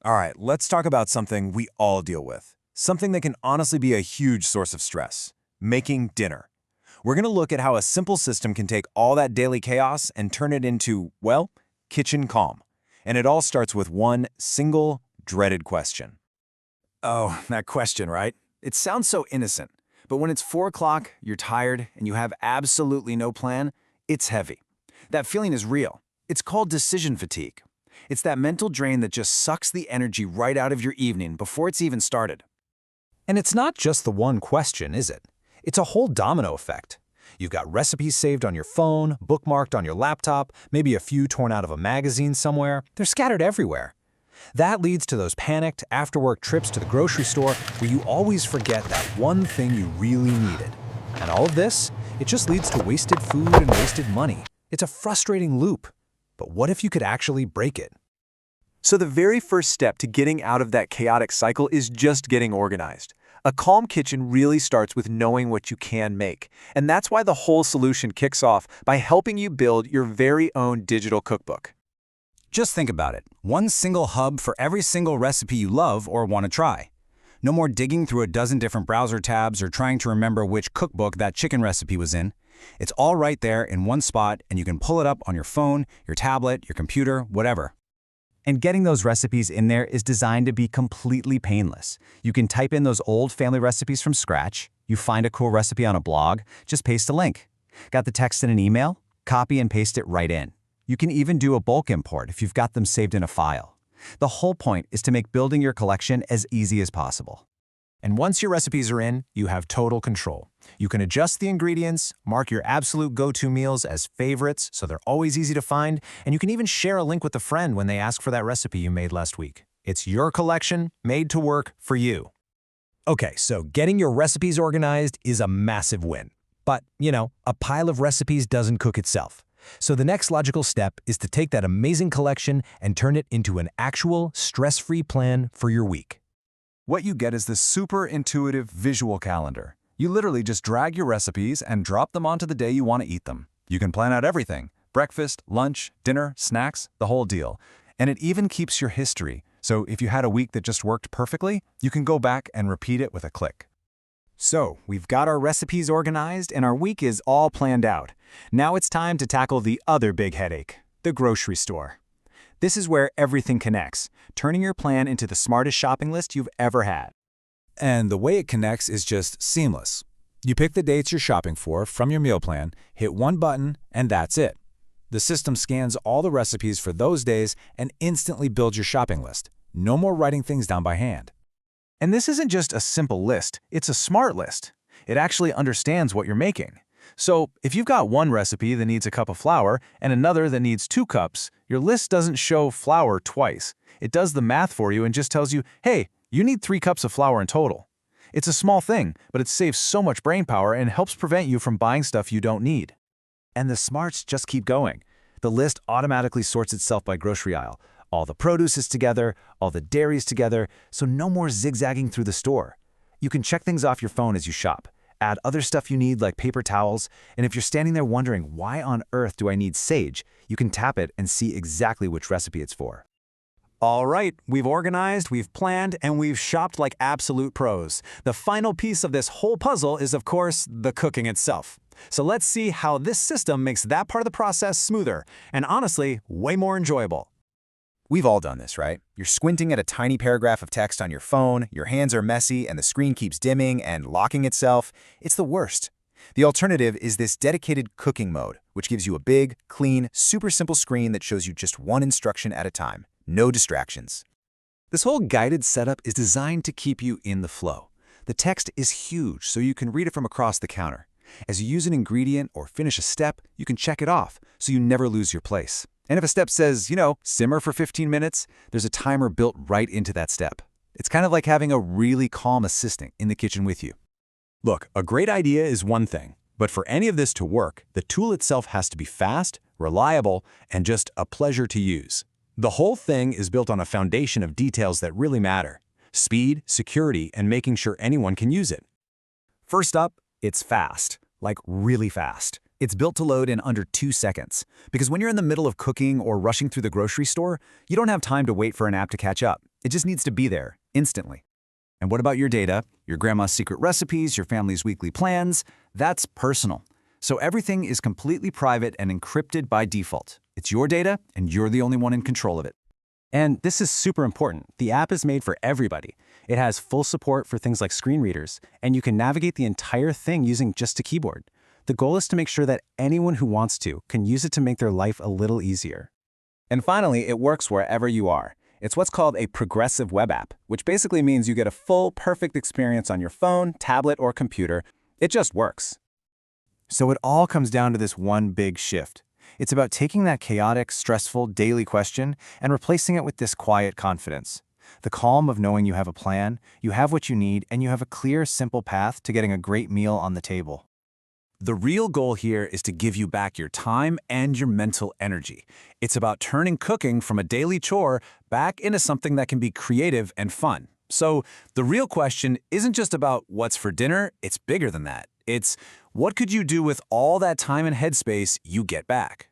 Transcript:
All right, let's talk about something we all deal with. Something that can honestly be a huge source of stress. Making dinner. We're going to look at how a simple system can take all that daily chaos and turn it into, well, kitchen calm. And it all starts with one single, dreaded question. Oh, that question, right? It sounds so innocent. But when it's 4 o'clock, you're tired, and you have absolutely no plan, it's heavy. That feeling is real. It's called decision fatigue. It's that mental drain that just sucks the energy right out of your evening before it's even started. And it's not just the one question, is it? It's a whole domino effect. You've got recipes saved on your phone, bookmarked on your laptop, maybe a few torn out of a magazine somewhere. They're scattered everywhere. That leads to those panicked after-work trips to the grocery store where you always forget that one thing you really needed. And all of this, it just leads to wasted food and wasted money. It's a frustrating loop. But what if you could actually break it? So the very first step to getting out of that chaotic cycle is just getting organized. A calm kitchen really starts with knowing what you can make. And that's why the whole solution kicks off by helping you build your very own digital cookbook. Just think about it. One single hub for every single recipe you love or want to try. No more digging through a dozen different browser tabs or trying to remember which cookbook that chicken recipe was in. It's all right there in one spot, and you can pull it up on your phone, your tablet, your computer, whatever. And getting those recipes in there is designed to be completely painless. You can type in those old family recipes from scratch. You find a cool recipe on a blog, just paste a link. Got the text in an email? Copy and paste it right in. You can even do a bulk import if you've got them saved in a file. The whole point is to make building your collection as easy as possible. And once your recipes are in, you have total control. You can adjust the ingredients, mark your absolute go-to meals as favorites so they're always easy to find, and you can even share a link with a friend when they ask for that recipe you made last week. It's your collection, made to work for you. Okay, so getting your recipes organized is a massive win. But, a pile of recipes doesn't cook itself. So the next logical step is to take that amazing collection and turn it into an actual stress-free plan for your week. What you get is this super intuitive visual calendar. You literally just drag your recipes and drop them onto the day you want to eat them. You can plan out everything: breakfast, lunch, dinner, snacks, the whole deal. And it even keeps your history. So if you had a week that just worked perfectly, you can go back and repeat it with a click. So, we've got our recipes organized and our week is all planned out. Now it's time to tackle the other big headache, the grocery store. This is where everything connects, turning your plan into the smartest shopping list you've ever had. And the way it connects is just seamless. You pick the dates you're shopping for from your meal plan, hit one button, and that's it. The system scans all the recipes for those days and instantly builds your shopping list. No more writing things down by hand. And this isn't just a simple list, it's a smart list. It actually understands what you're making. So if you've got one recipe that needs a cup of flour and another that needs 2 cups, your list doesn't show flour twice. It does the math for you and just tells you, hey, you need 3 cups of flour in total. It's a small thing, but it saves so much brain power and helps prevent you from buying stuff you don't need. And the smarts just keep going. The list automatically sorts itself by grocery aisle. All the produce is together, all the dairies together, so no more zigzagging through the store. You can check things off your phone as you shop. Add other stuff you need like paper towels, and if you're standing there wondering, why on earth do I need sage, you can tap it and see exactly which recipe it's for. All right, we've organized, we've planned, and we've shopped like absolute pros. The final piece of this whole puzzle is, of course, the cooking itself. So let's see how this system makes that part of the process smoother, and honestly, way more enjoyable. We've all done this, right? You're squinting at a tiny paragraph of text on your phone, your hands are messy, and the screen keeps dimming and locking itself. It's the worst. The alternative is this dedicated cooking mode, which gives you a big, clean, super simple screen that shows you just one instruction at a time. No distractions. This whole guided setup is designed to keep you in the flow. The text is huge, so you can read it from across the counter. As you use an ingredient or finish a step, you can check it off, so you never lose your place. And if a step says, simmer for 15 minutes, there's a timer built right into that step. It's kind of like having a really calm assistant in the kitchen with you. Look, a great idea is one thing, but for any of this to work, the tool itself has to be fast, reliable, and just a pleasure to use. The whole thing is built on a foundation of details that really matter: speed, security, and making sure anyone can use it. First up, it's fast, like really fast. It's built to load in under 2 seconds, because when you're in the middle of cooking or rushing through the grocery store, you don't have time to wait for an app to catch up. It just needs to be there, instantly. And what about your data, your grandma's secret recipes, your family's weekly plans? That's personal. So everything is completely private and encrypted by default. It's your data, and you're the only one in control of it. And this is super important. The app is made for everybody. It has full support for things like screen readers, and you can navigate the entire thing using just a keyboard. The goal is to make sure that anyone who wants to can use it to make their life a little easier. And finally, it works wherever you are. It's what's called a progressive web app, which basically means you get a full, perfect experience on your phone, tablet, or computer. It just works. So it all comes down to this one big shift. It's about taking that chaotic, stressful, daily question and replacing it with this quiet confidence. The calm of knowing you have a plan, you have what you need, and you have a clear, simple path to getting a great meal on the table. The real goal here is to give you back your time and your mental energy. It's about turning cooking from a daily chore back into something that can be creative and fun. So the real question isn't just about what's for dinner, it's bigger than that. It's what could you do with all that time and headspace you get back?